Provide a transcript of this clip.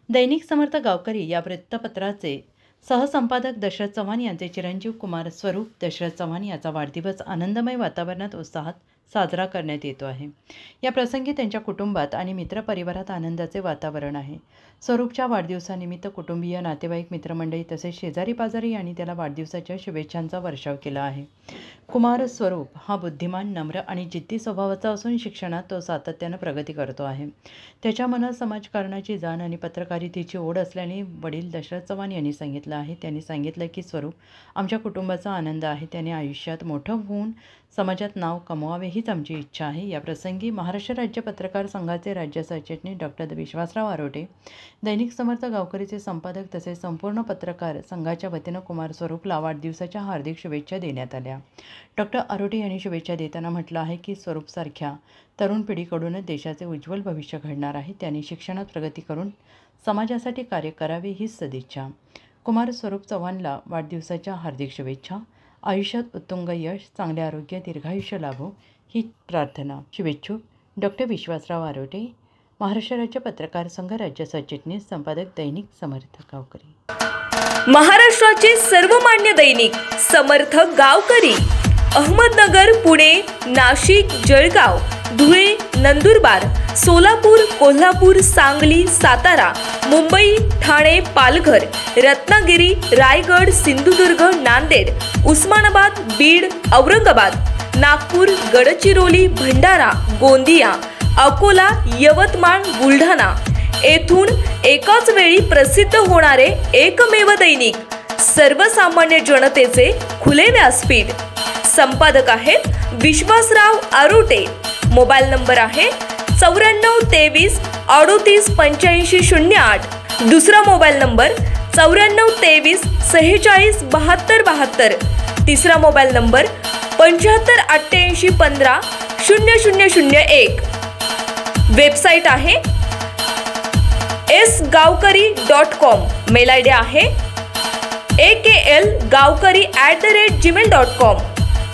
दैनिक समर्थ गावकरी या वृत्तपत्राचे सहसंपादक दशरथ चव्हाण यांचे चिरंजीव कुमार स्वरूप दशरथ चव्हाण याचा वाढदिवस आनंदमय वातावरणात उत्साहात साजरा करण्यात येतो आहे। या प्रसंगी त्यांच्या कुटुंबात आणि मित्रपरिवारात आनंदाचे वातावरण आहे। स्वरूपच्या वाढदिवसानिमित्त कुटुंबीय, नातेवाईक, मित्रमंडळी तसेच शेजारी पाजारी यांनी त्याला वाढदिवसाच्या शुभेच्छांचा वर्षाव केला आहे। कुमार स्वरूप हा बुद्धिमान, नम्र आणि जिद्दी स्वभावाचा असून शिक्षणात तो सातत्याने प्रगती करतो आहे। त्याच्या मनात समाजकारणाची जाण आणि पत्रकारितेची ओढ असल्याने वडील दशरथ चव्हाण यांनी सांगितलं आहे। त्यांनी सांगितलं की स्वरूप आमच्या कुटुंबाचा आनंद आहे। त्याने आयुष्यात मोठं होऊन समाजात नाव कमवावे हीच आमची इच्छा आहे। या प्रसंगी महाराष्ट्र राज्य पत्रकार संघाचे राज्य सरचिटणीस डॉक्टर विश्वासराव आरोटे, दैनिक समर्थ गावकरीचे संपादक तसेच संपूर्ण पत्रकार संघाच्या वतीनं कुमार स्वरूपला वाढदिवसाच्या हार्दिक शुभेच्छा देण्यात आल्या। डॉक्टर आरोटे यांनी शुभेच्छा देताना म्हटलं आहे की स्वरूपसारख्या तरुण पिढीकडूनच देशाचे उज्ज्वल भविष्य घडणार आहे। त्यांनी शिक्षणात प्रगती करून समाजासाठी कार्य करावे हीच सदिच्छा। कुमार स्वरूप चव्हाणला वाढदिवसाच्या हार्दिक शुभेच्छा। आयुष्यात उत्तुंग यश, चांगले आरोग्य, दीर्घायुष्य लाभो ही प्रार्थना। शुभेच्छुक डॉक्टर विश्वासराव आरोटे, महाराष्ट्र राज्य पत्रकार संघ राज्य सरचिटणीस, संपादक दैनिक समर्थ गावकरी। महाराष्ट्राचे सर्वमान्य दैनिक समर्थ गावकरी अहमदनगर, पुणे, नाशिक, जळगाव, धुळे, नंदुरबार, सोलापूर, कोल्हापूर, सांगली, सातारा, मुंबई, ठाणे, पालघर, रत्नागिरी, रायगड, सिंधुदुर्ग, नांदेड, उस्मानाबाद, बीड, औरंगाबाद, नागपूर, गडचिरोली, भंडारा, गोंदिया, अकोला, यवतमाळ, बुलढाणा येथून एकाच वेळी प्रसिद्ध होणारे एकमेव दैनिक, सर्वसामान्य जनतेचे खुले व्यासपीठ। संपादक आहेत विश्वासराव आरोटे। मोबाईल नंबर आहे 94 23 38 85 08। दुसरा मोबाईल नंबर 94 23 46 72 72। तिसरा मोबाईल नंबर 75 88 15 0001। वेबसाईट आहे sgavkari.com। मेल आयडी आहे aklgavkari@gmail.com।